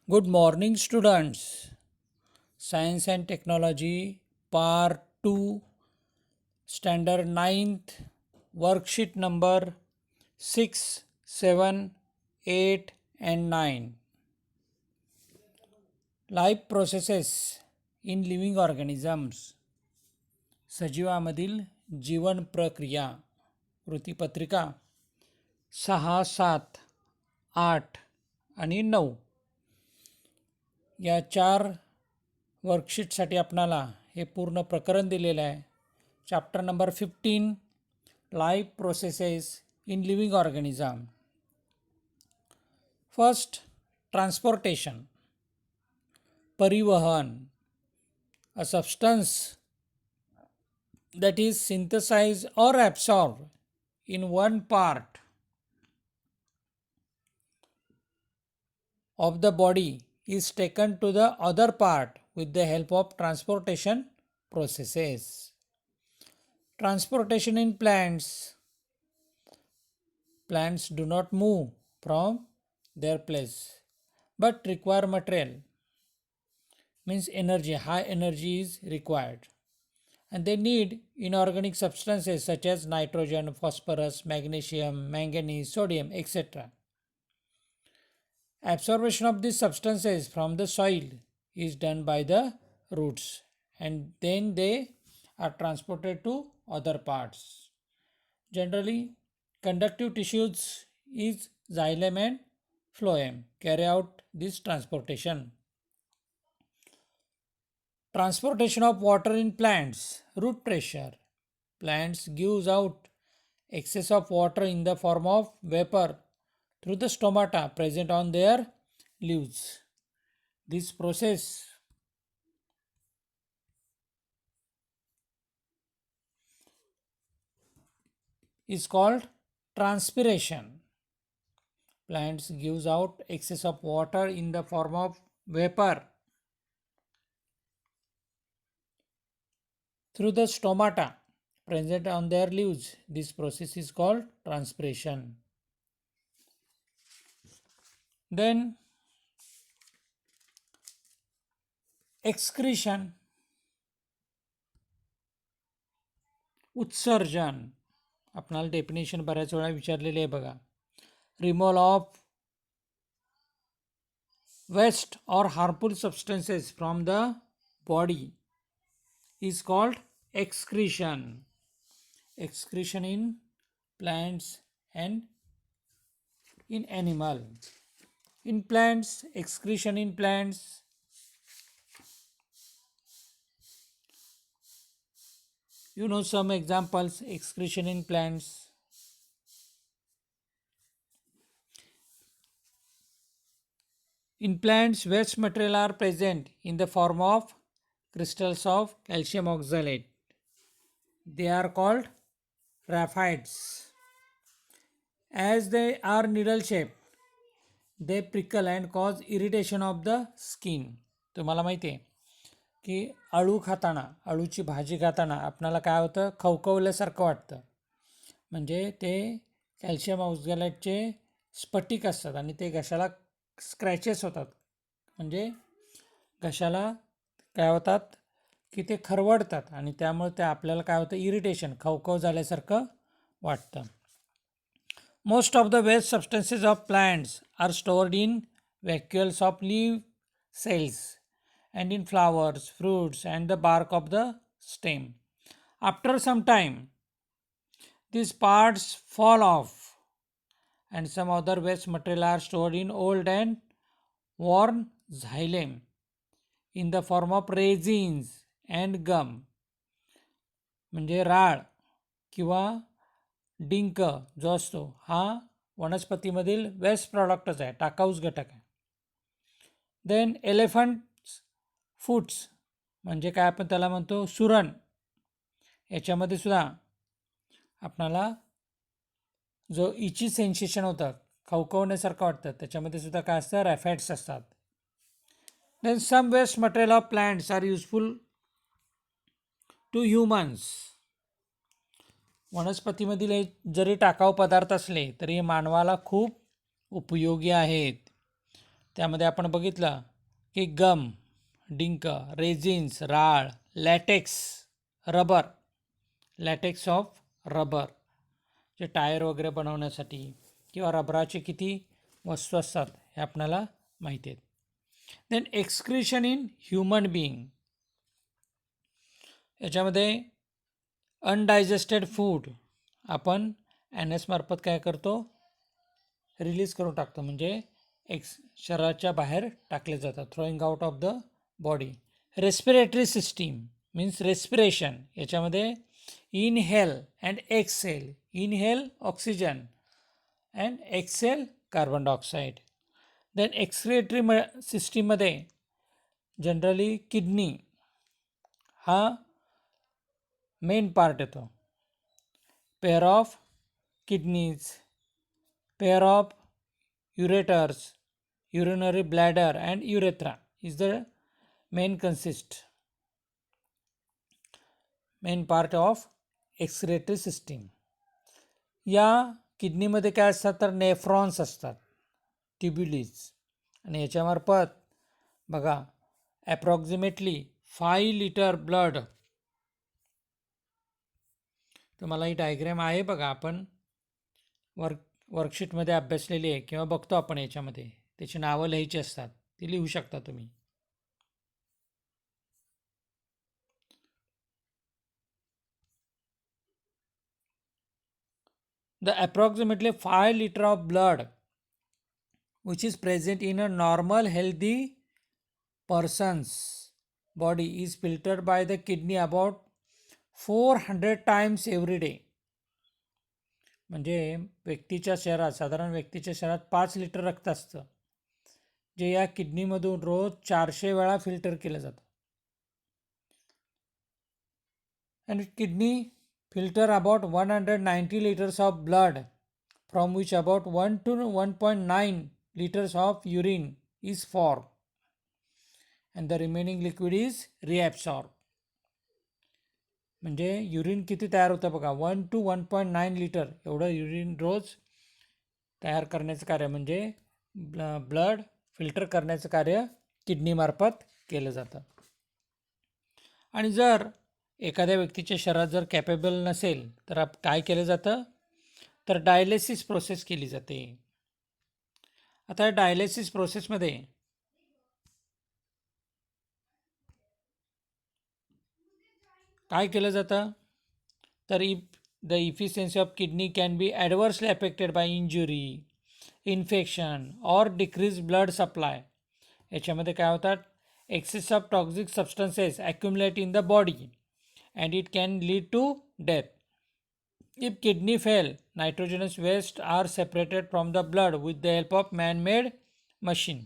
Good morning, students. Science and Technology, Part 2, Standard 9th, Worksheet number 6, 7, 8, and 9. Life processes in living organisms. सजीवामधील जीवन प्रक्रिया. कृतीपत्रिका 6, 7, 8 आणि 9 या 4 वर्कशीटसाठी आपणाला हे पूर्ण प्रकरण दिलेलं आहे. Chapter number 15 life processes in living organism. First, transportation, परिवहन. A substance that is synthesized or absorbed in one part of the body is taken to the other part with the help of transportation processes. Transportation in plants. Plants do not move from their place but require material, means energy, high energy is required, and they need inorganic substances such as nitrogen, phosphorus, magnesium, manganese, sodium, etc. Absorption of these substances from the soil is done by the roots, and then they are transported to other parts. Generally, conductive tissues is xylem and phloem carry out this transportation. Transportation of water in plants. Root pressure. Plants gives out excess of water in the form of vapor through the stomata present on their leaves. This process is called transpiration. Plants gives out excess of water in the form of vapor through the stomata present on their leaves. This process is called transpiration. Then excretion, उत्सर्जन. आपणाला definition बऱ्याच वेळा विचारलेले आहे बघा. Removal of waste or harmful substances from the body is called excretion. Excretion in plants and in animal. In plants, excretion in plants. You know some examples, excretion in plants. In plants, waste material are present in the form of crystals of calcium oxalate. They are called raphides. As they are needle shaped, they prickle and cause irritation of the skin. तुम्हाला माहिती आहे की अळू खाताना, अळूची भाजी खाताना आपणाला काय होतं, खवखवल्यासारखं वाटतं. म्हणजे ते कॅल्शियम ऑक्झॅलेटचे स्फटिक असतात आणि ते घशाला स्क्रॅचेस होतात. म्हणजे घशाला काय होतात की ते खरवडतात आणि त्यामुळे ते आपल्याला काय होतं, इरिटेशन, खवखव झाल्यासारखं वाटतं. Most of the waste substances of plants are stored in vacuoles of leaf cells and in flowers, fruits, and the bark of the stem. After some time, these parts fall off, and some other waste material are stored in old and worn xylem in the form of resins and gum. म्हणजे राळ किंवा डिंक जो असतो हा वनस्पतीमधील waste प्रॉडक्टच आहे, टाकाऊच घटक आहे. देन एलिफंट फूट्स म्हणजे काय आपण त्याला म्हणतो सुरण. याच्यामध्ये सुद्धा आपणाला जो इची सेन्सेशन होतं, खवखवण्यासारखं वाटतं, त्याच्यामध्ये सुद्धा काय असतं, रॅफॅट्स असतात. Then some waste material of plants are useful to humans. वनस्पतीमधील जरी टाकाऊ पदार्थ असले तरी मानवाला खूप उपयोगी आहेत. त्यामध्ये आपण बघितलं की गम, डिंक, रेझिन्स, राळ, LaTeX, rubber, LaTeX of rubber, जे टायर वगैरे बनवण्यासाठी किंवा रबराचे किती वस्तू असतात हे आपल्याला माहिती आहेत. Then excretion in human being, याच्यामध्ये अनडायजेस्टेड फूड आपण ॲनएस मार्फत काय करतो, रिलीज करून टाकतो, म्हणजे शरीराच्या बाहेर टाकले जातात, throwing out of the body. Respiratory system means respiration, याच्यामध्ये inhale and exhale, inhale oxygen and exhale carbon dioxide. Then excretory सिस्टीममध्ये जनरली किडनी हा मेन पार्ट येतो. Pair of kidneys, pair of ureters, urinary bladder and urethra is the main part of excretory system. या किडनीमध्ये काय असतात तर nephrons असतात, ट्युब्युलिज, आणि याच्यामार्फत बघा ॲप्रॉक्सिमेटली 5 लिटर ब्लड, तुम्हाला ही डायग्रॅम आहे बघा, आपण वर्कशीटमध्ये अभ्यासलेली आहे किंवा बघतो आपण, याच्यामध्ये त्याची नावं लिहायची असतात, ती लिहू शकता तुम्ही. The approximately 5 liter of blood which is present in a normal healthy person's body is filtered by the kidney about 400 times every day. म्हणजे व्यक्तीच्या शरीरात, साधारण व्यक्तीच्या शरीरात 5 लिटर रक्त असतं, जे या किडनीमधून रोज 400 वेळा फिल्टर केलं जातं. आणि kidney filter about 190 liters of blood, from which about 1 to 1.9 liters of urine is formed and the remaining liquid is reabsorbed. म्हणजे युरिन किती तयार होतं बघा, 1 to 1.9 लिटर एवढं युरिन रोज तयार करण्याचं कार्य, म्हणजे ब्लड फिल्टर करण्याचं कार्य किडनीमार्फत केलं जातं. आणि जर एखाद्या व्यक्तीच्या शरीरात जर कॅपेबल नसेल तर काय केलं जातं तर डायलिसिस प्रोसेस केली जाते. आता डायलिसिस प्रोसेसमध्ये काय केलं जातं तर the efficiency of kidney can be adversely affected by injury, infection और डिक्रीज ब्लड सप्लाय. याच्यामध्ये काय होतात, excess of toxic substances accumulate in the body and it can lead to death. If kidney fail, nitrogenous waste are separated from the blood with the help of man-made machine.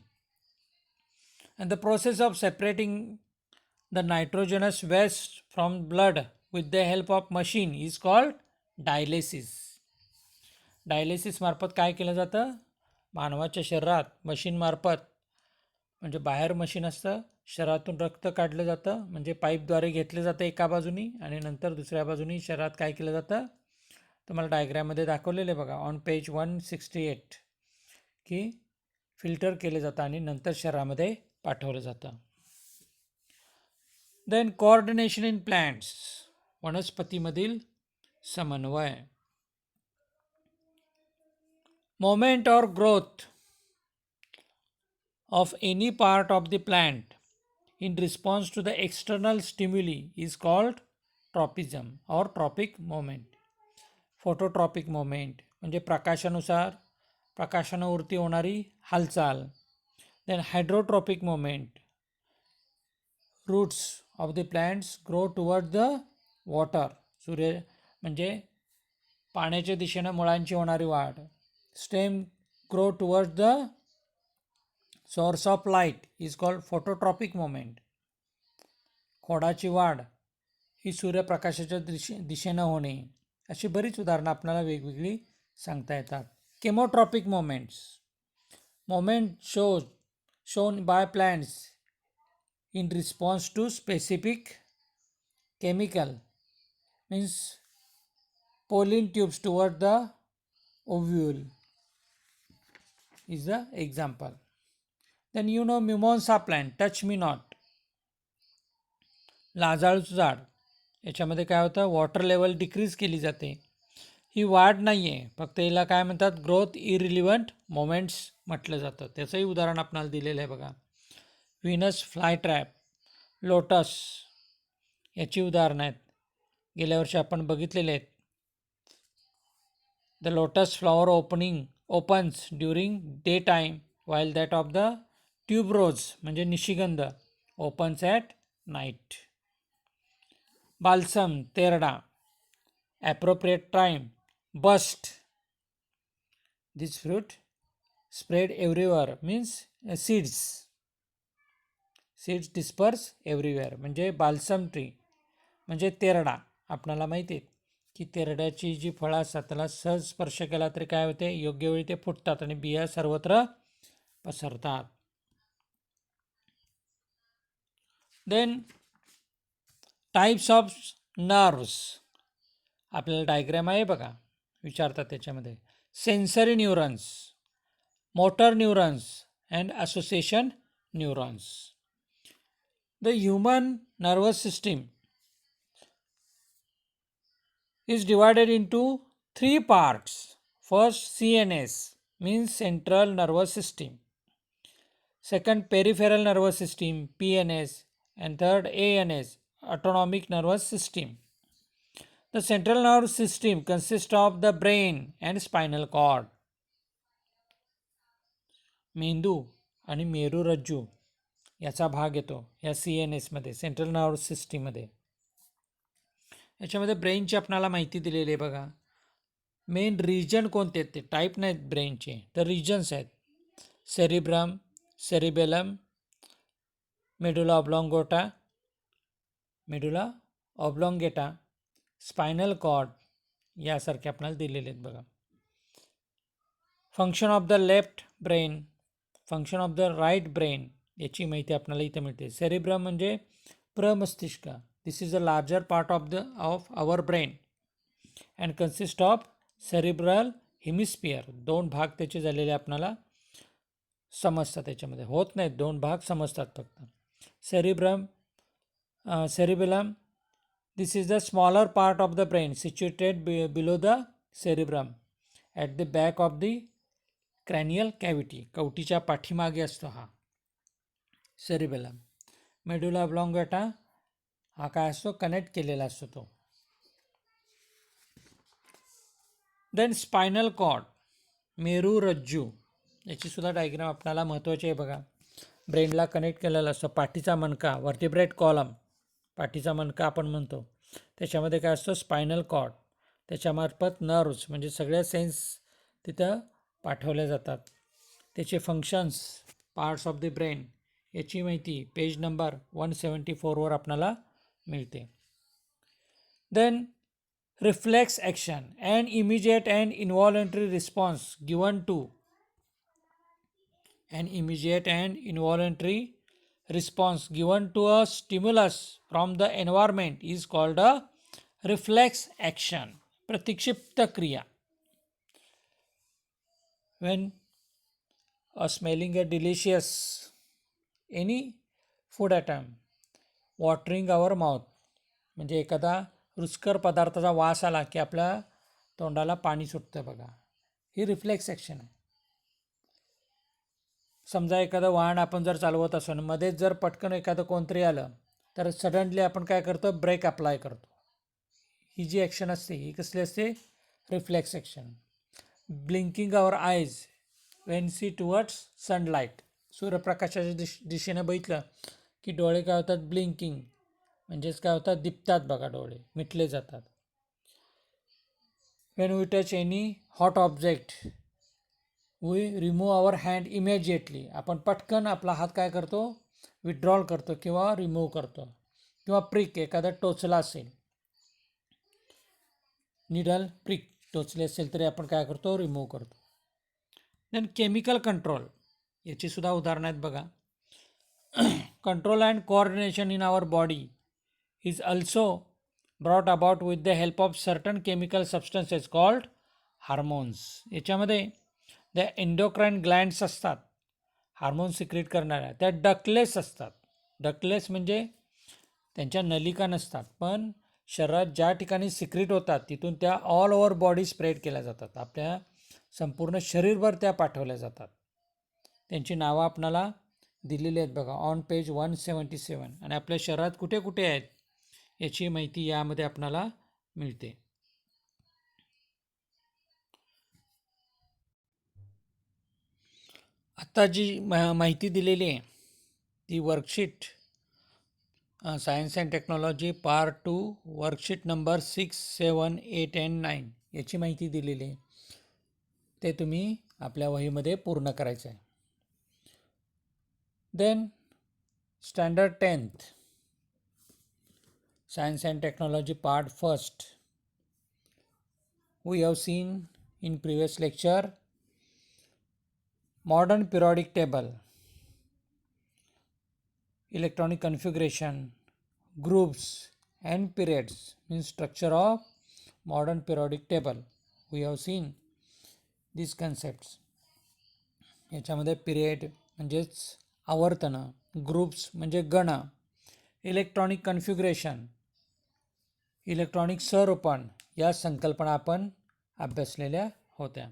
And the process of separating the nitrogenous waste from blood with the help of machine is called dialysis. Dialysis मार्फत काय केलं जातं, मानवाच्या शरीरात machine मार्फत, म्हणजे बाहेर machine असतं, शरीरातून रक्त काढलं जातं, म्हणजे पाईपद्वारे घेतलं जातं एका बाजूनी आणि नंतर दुसऱ्या बाजूनी शरीरात काय केलं जातं, तुम्हाला डायग्रॅममध्ये दाखवलेलं आहे बघा ऑन पेज 168, की फिल्टर केलं जातं आणि नंतर शरीरामध्ये पाठवलं जातं. देन कोऑर्डिनेशन इन प्लांट्स, वनस्पतीमधील समन्वय. मोमेंट और growth of any part of the plant in response to the external stimuli is called tropism or tropic movement. Phototropic moment म्हणजे प्रकाशानुवरती होणारी हालचाल. Then hydrotropic moment, roots of the plants grow toward the water, सूर्य म्हणजे पाण्याच्या दिशेनं मुळांची होणारी वाढ. Stem grow toward the source of light is called phototropic moment. खोडाची वाढ ही सूर्यप्रकाशाच्या दिशेनं होणे. अशी बरीच उदाहरणं आपल्याला वेगवेगळी सांगता येतात. Chemotropic moments, moment shown by plants in response to specific chemical, means pollen tubes toward the ovule is the example. Then you know mimosa plant, touch me not, लाजाळूचं झाड, याच्यामध्ये काय होतं, वॉटर लेवल डिक्रीज केली जाते. ही वाढ नाही आहे, फक्त हिला काय म्हणतात, ग्रोथ इरिलिव्हंट मोमेंट्स म्हटलं जातं. त्याचंही उदाहरण आपणाला दिलेलं आहे बघा. व्हीनस फ्लाय ट्रॅप, लोटस याची उदाहरणं आहेत, गेल्या वर्षी आपण बघितलेले आहेत. The lotus flower opens during day time while that of the tuberose म्हणजे निशिगंध opens at night. बाल्सम, तेरडा, appropriate time, bust. This fruit spread everywhere means seeds disperse everywhere म्हणजे बाल्सम ट्री म्हणजे तेरडा. आपणाला माहिती आहे की तेरड्याची जी फळं असतात त्याला सहज स्पर्श केला तरी काय होते, योग्य वेळी ते फुटतात आणि बिया सर्वत्र पसरतात. देन टाईप्स ऑफ नर्व्स, आपल्याला डायग्रॅम आहे बघा, विचारतात त्याच्यामध्ये. Sensory neurons, motor neurons and association neurons. The human nervous system is divided into three parts. First, CNS means central nervous system. Second, peripheral nervous system, PNS. And third, ANS, autonomic nervous system. The central nervous system consists of the brain and spinal cord. मेंदू आणि मेरुरज्जू याचा भाग येतो या CNS मध्ये, central nervous सिस्टीममध्ये. याच्यामध्ये ब्रेनची आपणाला माहिती दिलेली आहे बघा. मेन रिजन कोणते आहेत, ते टाईप नाहीत ब्रेनचे, तर रिजन्स आहेत. Cerebrum, cerebellum, medulla oblongata, spinal cord यासारखे आपल्याला दिलेले आहेत बघा. Function of the left brain, function of the right brain याची माहिती आपल्याला इथे मिळते. सेरिब्रम म्हणजे प्रमस्तिष्क. This is a larger part of our brain and consist of cerebral hemisphere. 2 भाग त्याचे झालेले आपल्याला समजतात, त्याच्यामध्ये होत नाहीत, 2 भाग समजतात फक्त. Cerebellum, this is the smaller part of the brain situated below the cerebrum at the back of the cranial cavity. कवटीच्या पाठीमागे असतो हा सेरिबेलम. मेडुला ऑब्लॉंगेटा हा काय असतो, कनेक्ट केलेला असतो तो. देन स्पायनल कॉर्ड, मेरुरज्जू, याची सुद्धा डायग्राम आपल्याला महत्त्वाची आहे बघा. ब्रेनला कनेक्ट केलेला असतो. पाठीचा मणका, वर्टिब्रेट कॉलम, पाठीचा मणका आपण म्हणतो, त्याच्यामध्ये काय असतो, स्पायनल कॉर्ड. त्याच्यामार्फत नर्व्स म्हणजे सगळ्या सेन्स तिथं पाठवल्या जातात. त्याचे functions, parts of the brain याची माहिती पेज नंबर 174 आपल्याला मिळते. Then reflex action, and immediate and involuntary response given to a stimulus from the environment is called a reflex action. प्रतिक्षिप्त क्रिया. When smelling a delicious any food item, watering our mouth, म्हणजे एखादा रुचकर पदार्थाचा वास आला की आपल्या तोंडाला पाणी सुटतं बघा, ही रिफ्लेक्स ॲक्शन आहे. समजा एखादं वाहन आपण जर चालवत असो आणि मध्येच जर पटकन एखादं कोणतरी आलं तर सडनली आपण काय करतो, ब्रेक अप्लाय करतो. ही जी ॲक्शन असते ही कसली असते, रिफ्लेक्स ॲक्शन. ब्लिंकिंग आवर आयज वेन सी टुवर्ड्स सनलाईट, सूर्यप्रकाशाच्या दिशेने बघितलं की डोळे काय होतात, ब्लिंकिंग म्हणजेच काय होतात, दिपतात बघा, डोळे मिटले जातात. When we touch any hot object we remove our hand immediately, आपण पटकन आपला हात काय करतो, विड्रॉल करतो किंवा रिमूव्ह करतो. किंवा प्रिक, एखादा टोचला असेल, निडल प्रिक टोचले असेल तरी आपण काय करतो, रिमूव्ह करतो. देन केमिकल कंट्रोल, याची सुद्धा उदाहरणं आहेत बघा. Control and coordination in our body is also brought about with the help of certain chemical substances called hormones. याच्यामध्ये द एंडोक्राइन ग्लँड्स असतात. हार्मोन सिक्रेट करणाऱ्या त्या डकलेस असतात. डकलेस म्हणजे त्यांच्या नलिका नसतात, पण शरीरात ज्या ठिकाणी सिक्रेट होतात तिथून त्या ऑल ओव्हर बॉडी स्प्रेड केल्या जातात. आपल्या संपूर्ण शरीरभर त्या पाठवल्या जातात. त्यांची नावं आपणाला दिलेली आहेत बघा ऑन पेज 177. आणि आपल्या शरीरात कुठे कुठे आहेत याची माहिती यामध्ये आपणाला मिळते. आता जी माहिती दिलेली आहे ती worksheet science and technology part 2 worksheet number 6, 7, 8 and 9 याची माहिती दिलेली आहे. ते तुम्ही आपल्या वहीमध्ये पूर्ण करायचं आहे. Then standard 10th Science and Technology part 1st. We have seen in previous lecture modern periodic table, electronic configuration, groups and periods means structure of modern periodic table. We have seen these concepts. याच्यामध्ये period म्हणजेच आवर्तनं, groups म्हणजे गण, electronic कन्फिग्युरेशन, electronic स्वरूपण या संकल्पना आपण अभ्यासलेल्या होत्या.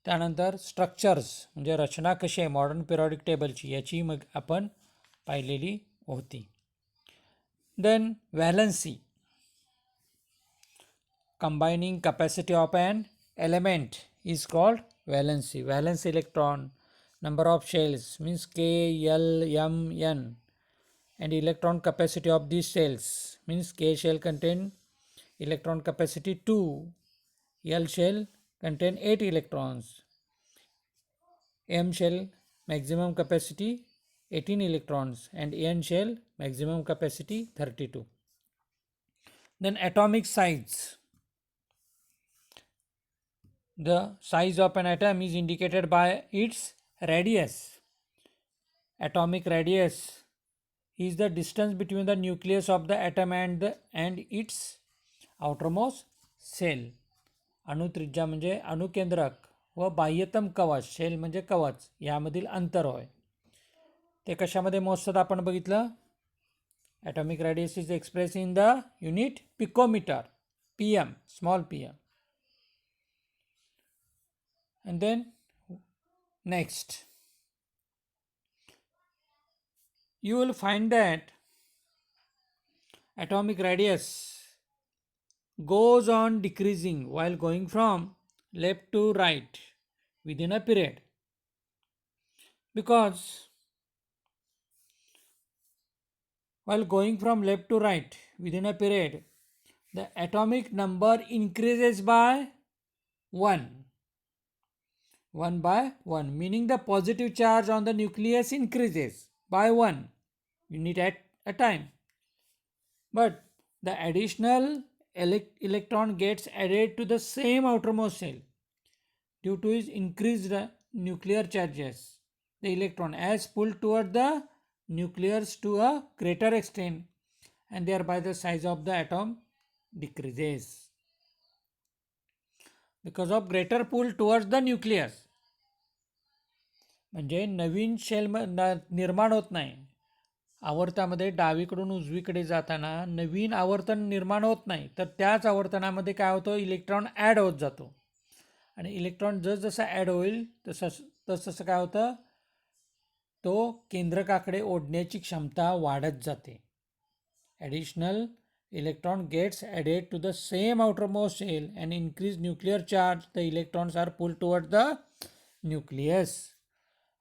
त्यानंतर स्ट्रक्चर्स म्हणजे रचना कशी आहे मॉडर्न पिरियॉडिक टेबलची याची मग आपण पाहिलेली होती. Then valency, combining capacity of an element is called valency. Valence electron, number of shells means K, L, M, N, and electron capacity of these shells means K shell contain electron capacity 2, L shell contain 8 electrons, M shell maximum capacity 18 electrons, and N shell maximum capacity 32. Then atomic size. The size of an atom is indicated by its radius. Atomic radius is the distance between the nucleus of the atom and its outermost cell. अणुत्रिज्या म्हणजे अणुकेंद्रक व बाह्यतम कवच, shell म्हणजे कवच, यामधील अंतर होय. ते कशामध्ये मोजतात आपण बघितलं. Atomic radius is express in the unit picometer, PM, small PM. And then next you will find that atomic radius goes on decreasing while going from left to right within a period, because while going from left to right within a period the atomic number increases by 1 by 1, meaning the positive charge on the nucleus increases by 1 unit at a time, but the additional electron gets added to the same outermost shell due to its increased nuclear charges. The electron as pulled toward the nucleus to a greater extent, and thereby the size of the atom decreases because of greater pull towards the nucleus. म्हणजे नवीन shell निर्माण होत नाही. आवर्तामध्ये डावीकडून उजवीकडे जाताना नवीन आवर्तन निर्माण होत नाही, तर त्याच आवर्तनामध्ये काय होतं, इलेक्ट्रॉन ॲड होत जातो. आणि इलेक्ट्रॉन जसजसा ॲड होईल तसं काय होतं, तो केंद्रकाकडे ओढण्याची क्षमता वाढत जाते. Additional electron gets added to the same outermost shell and increase nuclear charge. The electrons are pull toward the nucleus.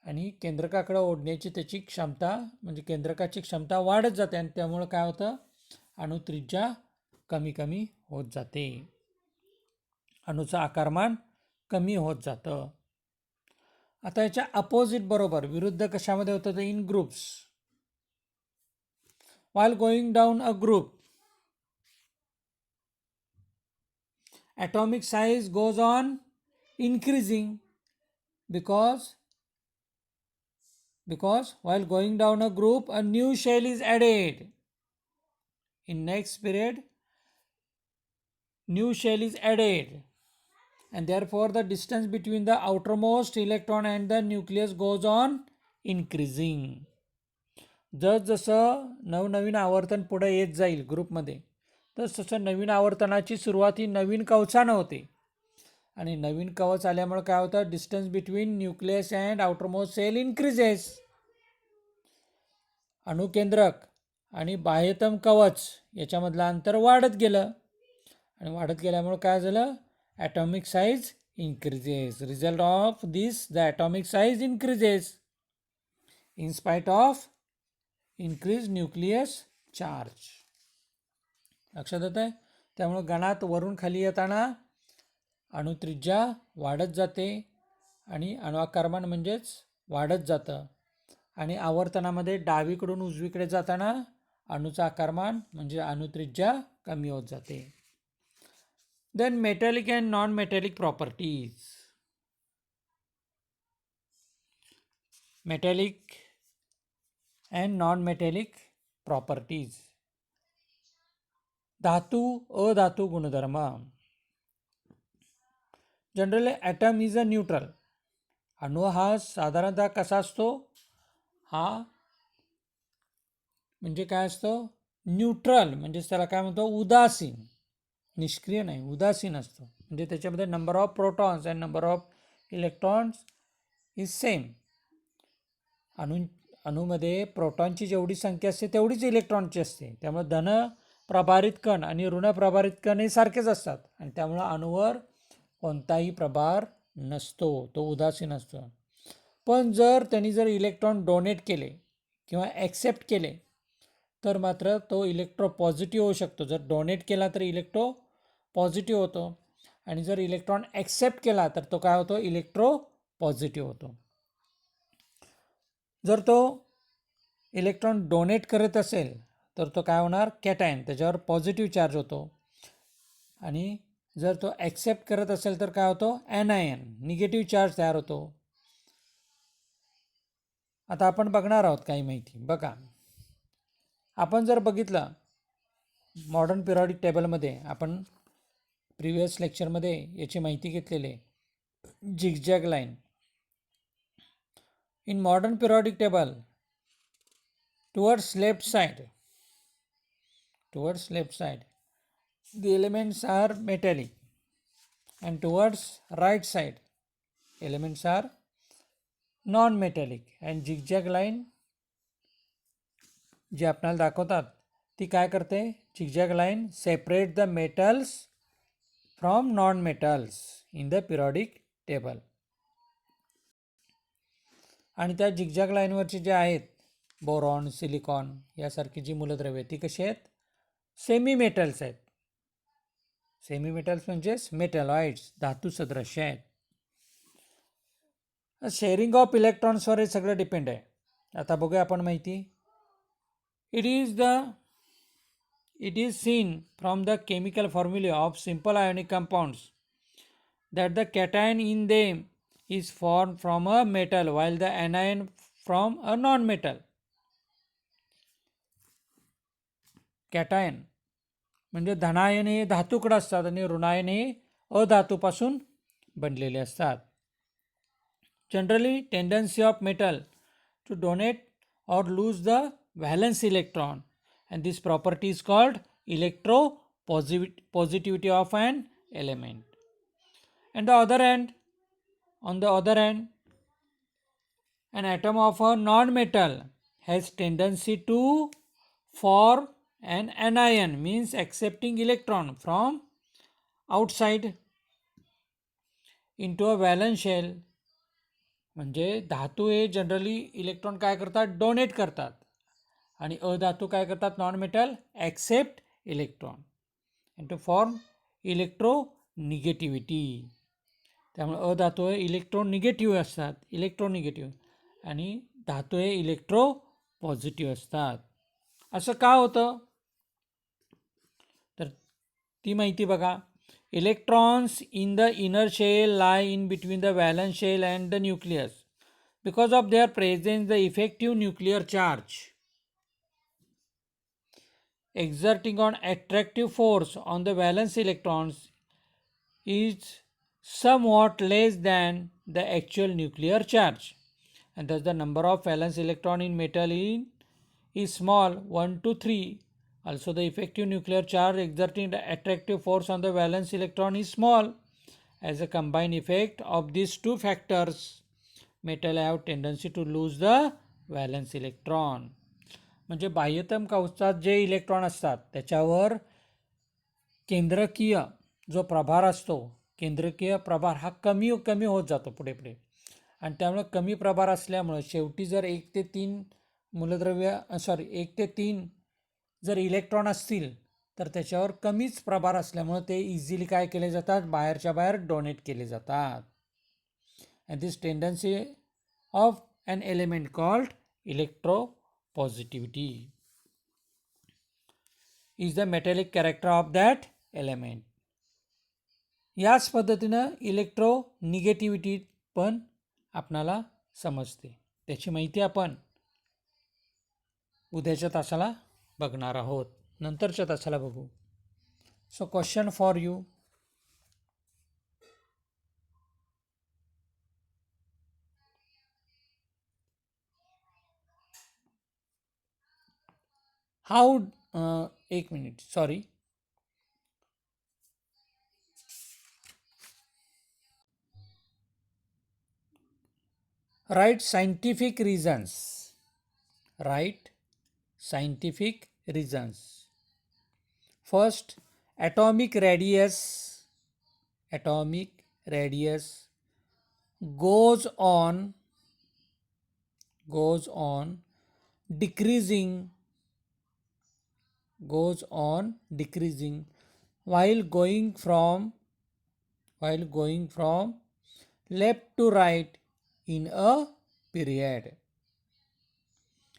आणि केंद्रकाकडे ओढण्याची त्याची क्षमता म्हणजे केंद्रकाची क्षमता वाढत जाते, आणि त्यामुळं काय होतं, अणुत्रिज्या कमी कमी होत जाते, अणूचं आकारमान कमी होत जातं. आता याच्या अपोजिट बरोबर विरुद्ध कशामध्ये होतं, तर in groups. while going down a group atomic size goes on increasing because while going down a group a new shell is added. In next period new shell is added, and therefore the distance between the outermost electron and the nucleus goes on increasing. जसजसं नवनवीन आवर्तन पुढे येत जाईल ग्रुपमध्ये तसं नवीन आवर्तनाची सुरुवात ही नवीन कवचानं होते आणि नवीन कवच आल्यामुळे काय होतं, distance between nucleus and outermost cell increases. अणुकेंद्रक आणि बाह्यतम कवच याच्यामधलं अंतर वाढत गेलं आणि वाढत गेल्यामुळे काय झालं, atomic size increases. Result of this the atomic size increases in spite of increase nucleus charge. लक्षात येत आहे. त्यामुळं गणात वरून खाली येताना अणुत्रिज्या वाढत जाते आणि अणुआकारमान म्हणजेच वाढत जातं आणि आवर्तनामध्ये डावीकडून उजवीकडे जाताना अणूचं आकारमान म्हणजे अणुत्रिज्या कमी होत जाते. Then metallic and non metallic properties. Metallic and non metallic properties. धातू अधातू गुणधर्म. Generally atom is a neutral. अणू हा साधारणतः कसा असतो, हा म्हणजे काय असतो, न्यूट्रल म्हणजे त्याला काय म्हणतो, उदासीन, निष्क्रिय नाही, उदासीन असतो. म्हणजे त्याच्यामध्ये number of protons and number of electrons is same. अणूमध्ये प्रोटॉनची जेवढी संख्या असते तेवढीच इलेक्ट्रॉनची असते. त्यामुळे धन प्रभारित कण आणि ऋण प्रभारित कण हे सारखेच असतात आणि त्यामुळं अणूवर कोणताही प्रभार नसतो, तो उदासीन असतो. पण त्यांनी जर इलेक्ट्रॉन डोनेट केले किंवा ॲक्सेप्ट केले तर मात्र तो इलेक्ट्रो पॉझिटिव्ह होऊ शकतो. जर डोनेट केला तर इलेक्ट्रो पॉझिटिव्ह होतो आणि जर इलेक्ट्रॉन ॲक्सेप्ट केला तर तो काय होतो, इलेक्ट्रो पॉझिटिव्ह होतो. जर तो इलेक्ट्रॉन डोनेट करत असेल तर तो काय होणार, कॅटायन, त्याच्यावर पॉझिटिव्ह चार्ज होतो. आणि जर तो ॲक्सेप्ट करत असेल तर काय होतो, ॲनायन, निगेटिव्ह चार्ज तयार होतो. आता आपण बघणार आहोत काही माहिती. बघा, आपण जर बघितलं मॉडर्न पिरियॉडिक टेबलमध्ये, आपण प्रिव्हियस लेक्चरमध्ये याची माहिती घेतलेली आहे, zigzag line. In modern periodic table, towards left side, the elements are metallic, and towards right side, elements are non-metallic. And zigzag line जी आपल्याला दाखवतात ती काय करते, zigzag line separate the metals from non-metals in the periodic table. आणि त्या zigzag लाईनवरची जे आहेत boron, silicon यासारखी जी मूलद्रव्ये ती कशी आहेत, सेमी मेटल्स आहेत. सेमी मेटल्स म्हणजेच मेटलॉइड्स, धातू सदृश्य आहेत. शेअरिंग ऑफ इलेक्ट्रॉन्सवर हे सगळं डिपेंड आहे. आता बघूया आपण माहिती. It is seen from the chemical formulae of simple ionic compounds that the cation in them is formed from a metal while the anion from a non-metal. Cation म्हणजे धनायन हे धातूकडे असतात आणि ऋणायन हे अधातूपासून बनलेले असतात. Generally tendency of metal to donate or lose the valence electron, and this property is called electropositivity of an element. On the other hand, an atom of a non-metal has tendency to form an anion, means accepting electron from outside into a valence shell. म्हणजे धातू हे generally electron काय करतात, donate करतात आणि अधातू काय करतात, non metal accept electron and to form electronegativity. त्यामुळे अधातू हे इलेक्ट्रोनिगेटिव्ह असतात, इलेक्ट्रोनिगेटिव्ह, आणि धातू हे इलेक्ट्रो पॉझिटिव्ह असतात. असं का होतं तर ती माहिती बघा. Electrons in the inner shell lie in between the valence shell and the nucleus. Because of their presence, the effective nuclear charge exerting an attractive force on the valence electrons is somewhat less than the actual nuclear charge. and thus the number of valence electron in metal is small, 1 to 3. Also, the effective nuclear charge exerting the attractive force on the valence electron is small. As a combined effect of these two factors, metal have tendency to lose the valence electron. म्हणजे बाह्यतम कवचात जे electron असतात त्याच्यावर केंद्रकीय जो प्रभार असतो, केंद्रकीय प्रभार हा कमी कमी होत जातो पुढे पुढे, आणि त्यामुळे कमी प्रभार असल्यामुळे शेवटी जर 1 ते 3 मूलद्रव्य 1 ते 3 जर इलेक्ट्रॉन असतील तर त्याच्यावर कमीच प्रभार असल्यामुळे ते इझिली काय केले जातात, बाहेरच्या बाहेर डोनेट केले जातात. And this tendency of an element called electropositivity is the metallic character of that element. याच पद्धतीनं इलेक्ट्रोनिगेटिव्हिटी पण आपणाला समजते. त्याची माहिती आपण उद्याच्या तासाला बघणार आहोत, नंतरच्या तासाला बघू. So question for you. How एक minute, sorry. Write scientific reasons. Write scientific reasons. First, atomic radius goes on decreasing while going from left to right in a period.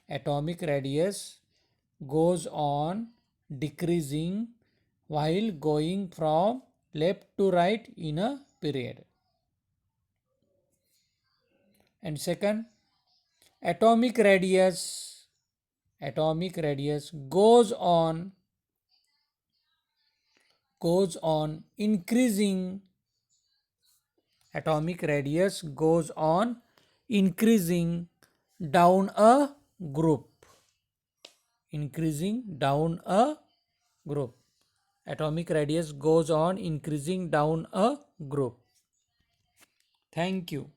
Atomic radius goes on decreasing while going from left to right in a period. And second, atomic radius goes on increasing. Atomic radius goes on increasing down a group. Atomic radius goes on increasing down a group. Thank you.